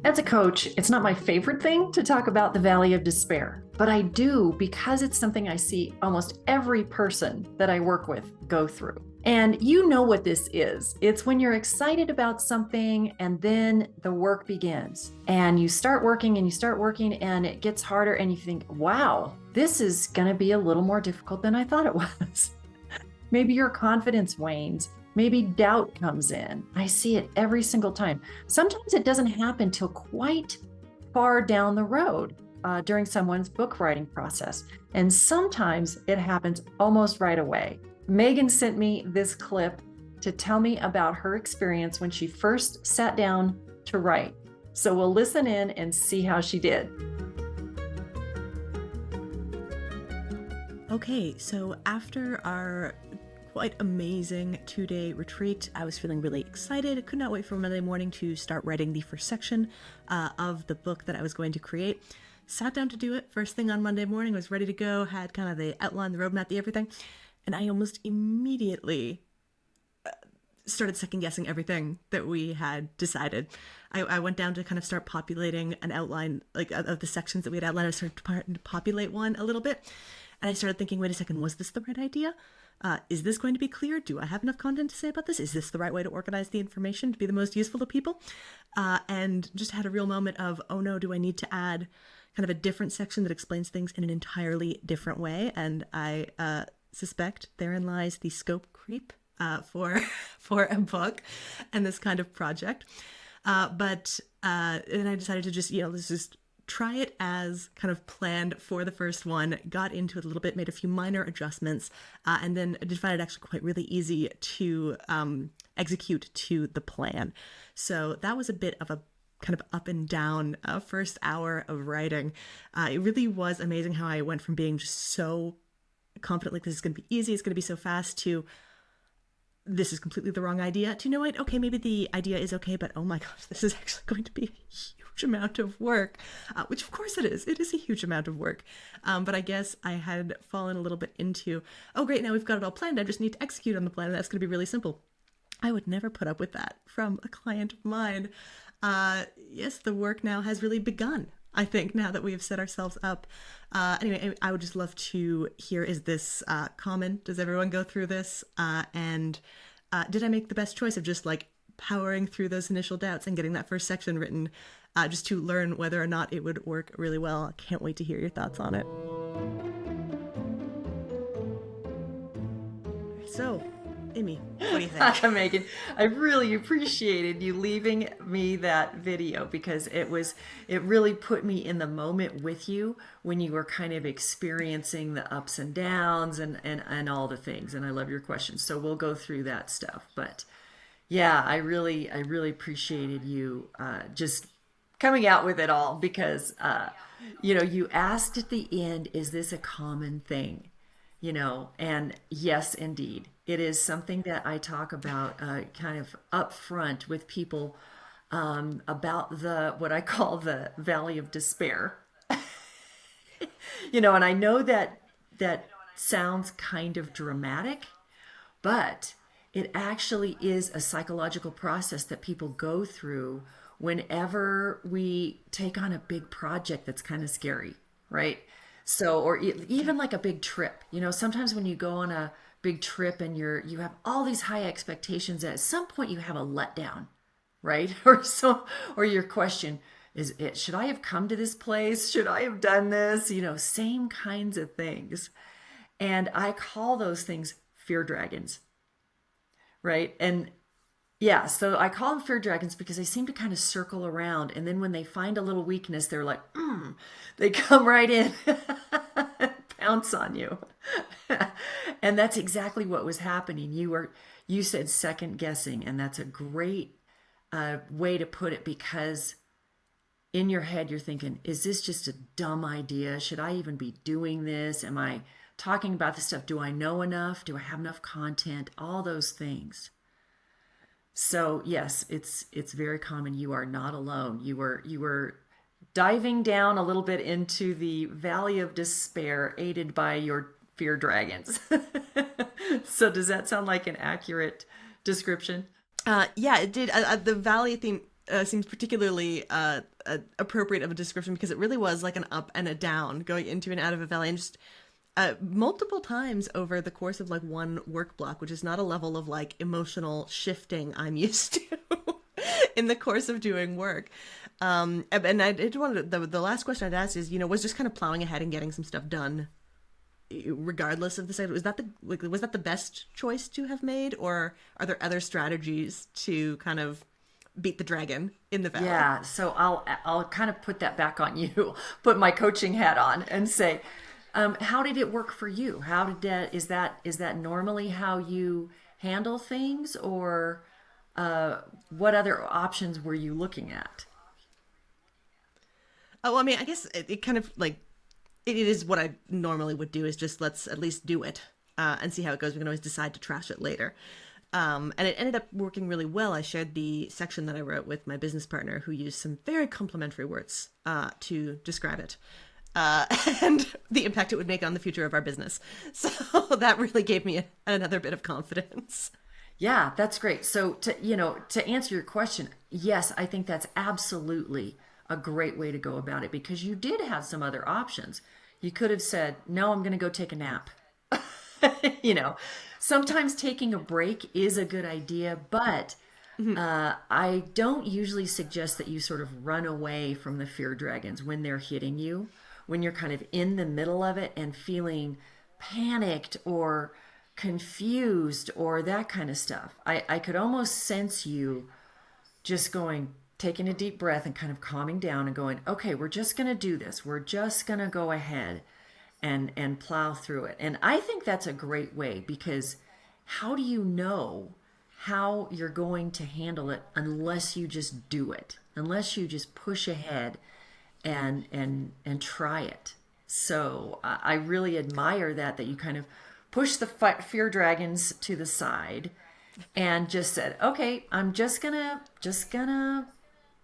As a coach, it's not my favorite thing to talk about the valley of despair, but I do because it's something I see almost every person that I work with go through. And you know what this is. It's when you're excited about something and then the work begins and you start working and you start working and it gets harder and you think, wow, this is going to be a little more difficult than I thought it was. Maybe your confidence wanes. Maybe doubt comes in. I see it every single time. Sometimes it doesn't happen till quite far down the road during someone's book writing process. And sometimes it happens almost right away. Megan sent me this clip to tell me about her experience when she first sat down to write. So we'll listen in and see how she did. Okay, so after our quite amazing 2-day retreat, I was feeling really excited. I could not wait for Monday morning to start writing the first section of the book that I was going to create. Sat down to do it first thing on Monday morning, was ready to go, had kind of the outline, the roadmap, the everything. And I almost immediately started second guessing everything that we had decided. I went down to kind of start populating an outline like of the sections that we had outlined. I started to populate one a little bit. And I started thinking, wait a second, was this the right idea? Is this going to be clear? Do I have enough content to say about this? Is this the right way to organize the information to be the most useful to people? And just had a real moment of, oh no, do I need to add kind of a different section that explains things in an entirely different way? And I suspect therein lies the scope creep for a book and this kind of project. But then I decided to just, let's just try it as kind of planned for the first one, got into it a little bit, made a few minor adjustments, and then I did find it actually quite really easy to execute to the plan. So that was a bit of a kind of up and down first hour of writing. It really was amazing how I went from being just so confident, like this is going to be easy, it's going to be so fast, to this is completely the wrong idea, to okay, maybe the idea is okay, but oh my gosh, this is actually going to be a huge amount of work, which of course it is a huge amount of work. But I guess I had fallen a little bit into, oh great, now we've got it all planned, I just need to execute on the plan, and that's going to be really simple. I would never put up with that from a client of mine. Yes, the work now has really begun, I think, now that we have set ourselves up. Anyway, I would just love to hear, is this common? Does everyone go through this? And did I make the best choice of just like powering through those initial doubts and getting that first section written just to learn whether or not it would work really well? I can't wait to hear your thoughts on it. So, Amy, what do you think? Megan, I really appreciated you leaving me that video because it really put me in the moment with you when you were kind of experiencing the ups and downs and all the things. And I love your questions. So we'll go through that stuff. But yeah, I really appreciated you just coming out with it all because, you asked at the end, is this a common thing? And yes, indeed, it is something that I talk about kind of up front with people about what I call the valley of despair. And I know that sounds kind of dramatic, but it actually is a psychological process that people go through whenever we take on a big project that's kind of scary, right? So, or even like a big trip, sometimes when you go on a big trip and you have all these high expectations, at some point you have a letdown, right? Or your question is, should I have come to this place? Should I have done this? Same kinds of things. And I call those things fear dragons, right? And yeah, so I call them fear dragons because they seem to kind of circle around. And then when they find a little weakness, they're like, they come right in and pounce on you. And that's exactly what was happening. You said second guessing, and that's a great way to put it because in your head, you're thinking, is this just a dumb idea? Should I even be doing this? Am I talking about this stuff? Do I know enough? Do I have enough content? All those things. So yes, it's very common. You are not alone. You were diving down a little bit into the valley of despair, aided by your fear dragons. So does that sound like an accurate description? Yeah, it did. The valley theme seems particularly appropriate of a description, because it really was like an up and a down going into and out of a valley, and just multiple times over the course of like one work block, which is not a level of like emotional shifting I'm used to in the course of doing work. And I did want to, the last question I'd ask is, was just kind of plowing ahead and getting some stuff done regardless of the site. Was that the best choice to have made, or are there other strategies to kind of beat the dragon in the valley? Yeah, so I'll kind of put that back on you, put my coaching hat on, and say, how did it work for you? How did that is that normally how you handle things, or what other options were you looking at? Oh, I mean, I guess it kind of like it is what I normally would do, is just let's at least do it and see how it goes. We can always decide to trash it later. And it ended up working really well. I shared the section that I wrote with my business partner, who used some very complimentary words to describe it. And the impact it would make on the future of our business. So that really gave me another bit of confidence. Yeah, that's great. So to answer your question, yes, I think that's absolutely a great way to go about it, because you did have some other options. You could have said, no, I'm going to go take a nap. Sometimes taking a break is a good idea, but I don't usually suggest that you sort of run away from the fear dragons when they're hitting you, when you're kind of in the middle of it and feeling panicked or confused or that kind of stuff. I could almost sense you just taking a deep breath and kind of calming down and going, okay, we're just going to do this. We're just going to go ahead and plow through it. And I think that's a great way, because how do you know how you're going to handle it unless you just do it, unless you just push ahead and try it? So I really admire that you kind of pushed the fear dragons to the side and just said, okay, I'm just gonna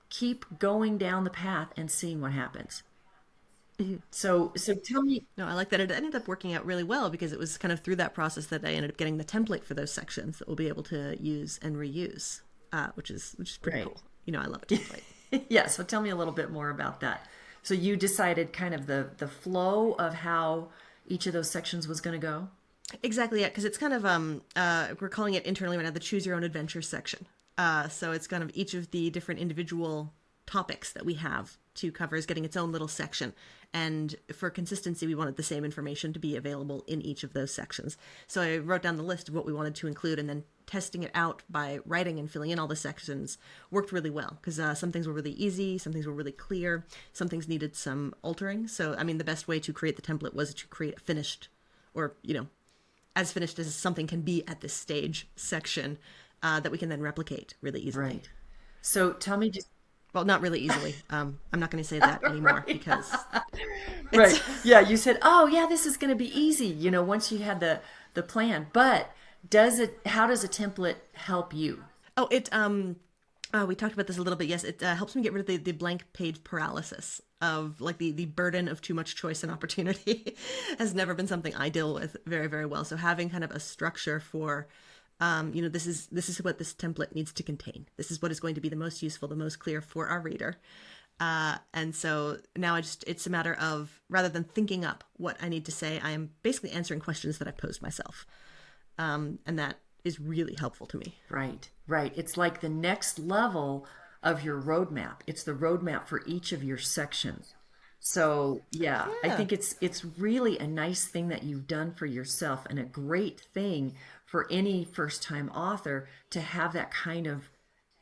keep going down the path and seeing what happens. So tell me. No, I like that. It ended up working out really well, because it was kind of through that process that I ended up getting the template for those sections that we'll be able to use and reuse, which is pretty Right. cool. I love a template. Yeah, so tell me a little bit more about that. So you decided kind of the flow of how each of those sections was going to go? Exactly, yeah, because it's kind of we're calling it internally right now the Choose Your Own Adventure section. So it's kind of each of the different individual topics that we have to cover is getting its own little section. And for consistency, we wanted the same information to be available in each of those sections. So I wrote down the list of what we wanted to include, and then testing it out by writing and filling in all the sections worked really well, because some things were really easy, some things were really clear, some things needed some altering. So, I mean, the best way to create the template was to create a finished, or, as finished as something can be at this stage section that we can then replicate really easily. Right. So tell me just. Well, not really easily. I'm not going to say that anymore because. Right. Yeah. You said, oh yeah, this is going to be easy, once you had the plan, but how does a template help you? Oh, we talked about this a little bit. Yes, it helps me get rid of the blank page paralysis of like the burden of too much choice and opportunity has never been something I deal with very, very well. So having kind of a structure for, this is what this template needs to contain. This is what is going to be the most useful, the most clear for our reader. And so now it's a matter of, rather than thinking up what I need to say, I am basically answering questions that I posed myself. And that is really helpful to me. Right. It's like the next level of your roadmap. It's the roadmap for each of your sections. So yeah, I think it's really a nice thing that you've done for yourself, and a great thing for any first-time author to have that kind of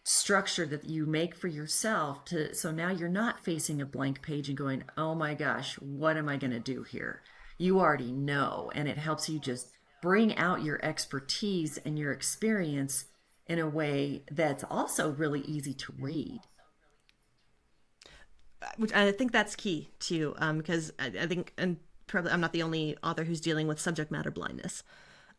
structure that you make for yourself. So now you're not facing a blank page and going, oh my gosh, what am I going to do here? You already know, and it helps you just bring out your expertise and your experience in a way that's also really easy to read. Which I think that's key too, because I think, and probably I'm not the only author who's dealing with subject matter blindness,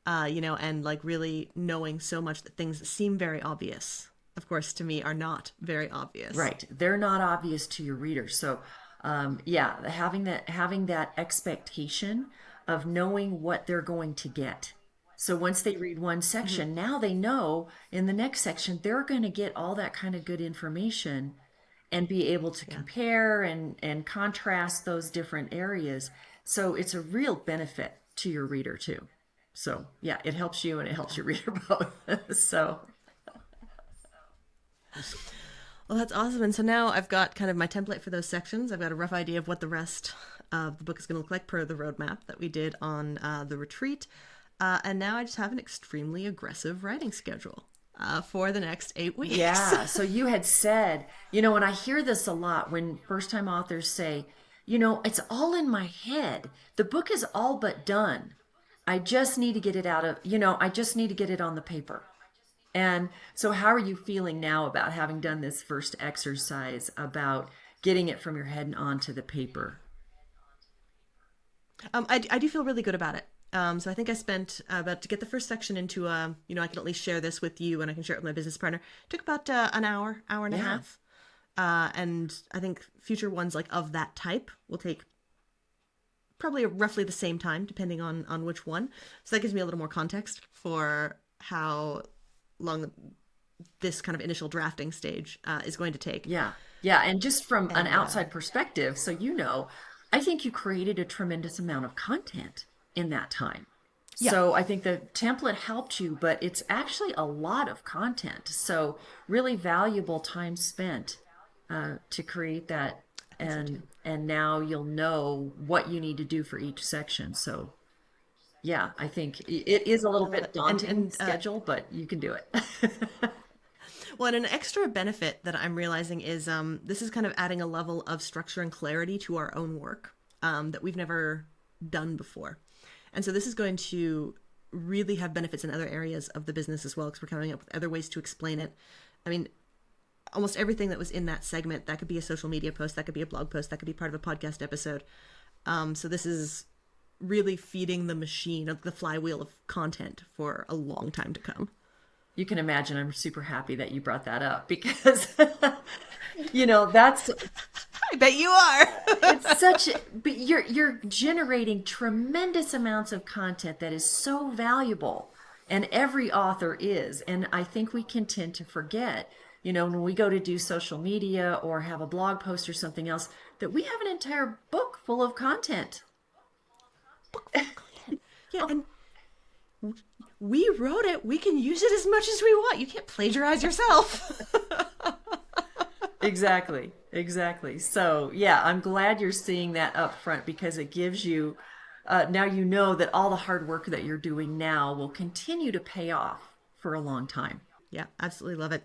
and like really knowing so much that things that seem very obvious, of course, to me are not very obvious. Right. They're not obvious to your readers. So, having that expectation of knowing what they're going to get. So once they read one section, now they know in the next section they're going to get all that kind of good information, and be able to compare and contrast those different areas. So it's a real benefit to your reader too. So yeah, it helps you and it helps your reader both. So Well, that's awesome. And so now I've got kind of my template for those sections. I've got a rough idea of what the rest of the book is going to look like per the roadmap that we did on the retreat. And now I just have an extremely aggressive writing schedule for the next 8 weeks. yeah. So you had said, and I hear this a lot when first-time authors say, it's all in my head. The book is all but done. I just need to get it out of, I just need to get it on the paper. And so how are you feeling now about having done this first exercise about getting it from your head and onto the paper? I do feel really good about it. So I think I spent about to get the first section into, I can at least share this with you and I can share it with my business partner. It took about an hour and a half. And I think future ones like of that type will take probably roughly the same time, depending on which one. So that gives me a little more context for how long this kind of initial drafting stage is going to take. Yeah. Yeah. And just from an outside perspective, so I think you created a tremendous amount of content in that time. Yeah. So I think the template helped you, but it's actually a lot of content. So really valuable time spent to create that. And now you'll know what you need to do for each section. So yeah, I think it is a little bit daunting schedule, but you can do it. Well, and an extra benefit that I'm realizing is this is kind of adding a level of structure and clarity to our own work that we've never done before. And so this is going to really have benefits in other areas of the business as well, because we're coming up with other ways to explain it. I mean, almost everything that was in that segment, that could be a social media post, that could be a blog post, that could be part of a podcast episode. So this is really feeding the machine of the flywheel of content for a long time to come. You can imagine I'm super happy that you brought that up because, that's... I bet you are. But you're generating tremendous amounts of content that is so valuable, and every author is. And I think we can tend to forget, when we go to do social media or have a blog post or something else, that we have an entire book full of content. Yeah, and we wrote it. We can use it as much as we want. You can't plagiarize yourself. Exactly. So yeah, I'm glad you're seeing that up front because it gives you, now you know that all the hard work that you're doing now will continue to pay off for a long time. Yeah, absolutely love it.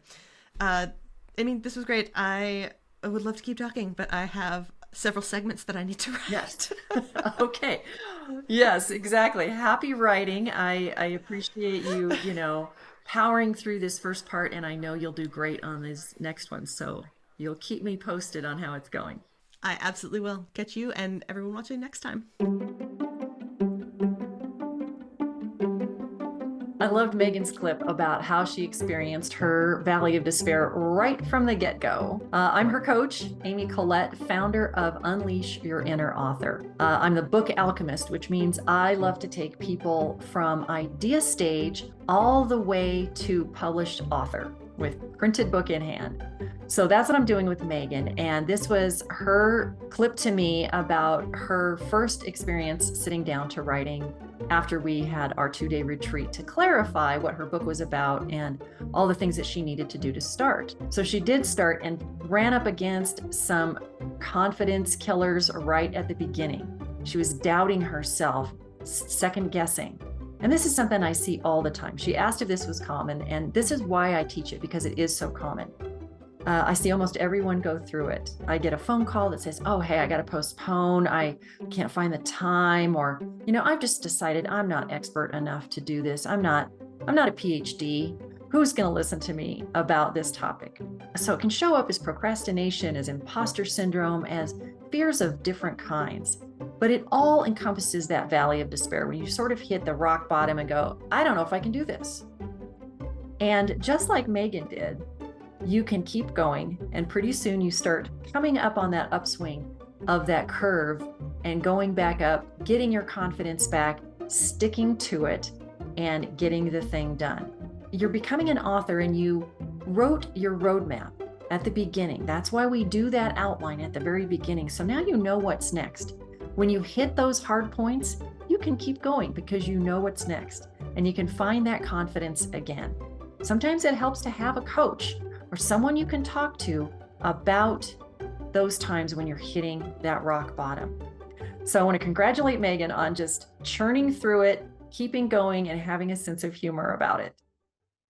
This was great. I would love to keep talking, but I have several segments that I need to write. Yes. Okay. Yes, exactly. Happy writing. I appreciate you, powering through this first part, and I know you'll do great on this next one. So you'll keep me posted on how it's going. I absolutely will. Catch you and everyone watching next time. I loved Megan's clip about how she experienced her valley of despair right from the get-go. I'm her coach, Amy Collette, founder of Unleash Your Inner Author. I'm the book alchemist, which means I love to take people from idea stage all the way to published author with printed book in hand. So that's what I'm doing with Megan. And this was her clip to me about her first experience sitting down to writing after we had our 2-day retreat to clarify what her book was about and all the things that she needed to do to start. So she did start and ran up against some confidence killers right at the beginning. She was doubting herself, second guessing. And this is something I see all the time. She asked if this was common, and this is why I teach it, because it is so common. I see almost everyone go through it. I get a phone call that says, oh, hey, I got to postpone. I can't find the time. Or, I've just decided I'm not expert enough to do this. I'm not a PhD. Who's going to listen to me about this topic? So it can show up as procrastination, as imposter syndrome, as fears of different kinds. But it all encompasses that valley of despair when you sort of hit the rock bottom and go, I don't know if I can do this. And just like Megan did, you can keep going, and pretty soon you start coming up on that upswing of that curve and going back up, getting your confidence back, sticking to it, and getting the thing done. You're becoming an author, and you wrote your roadmap. at the beginning. That's why we do that outline at the very beginning. So now you know what's next. When you hit those hard points, you can keep going because you know what's next and you can find that confidence again. Sometimes it helps to have a coach or someone you can talk to about those times when you're hitting that rock bottom. So I want to congratulate Megan on just churning through it, keeping going, and having a sense of humor about it.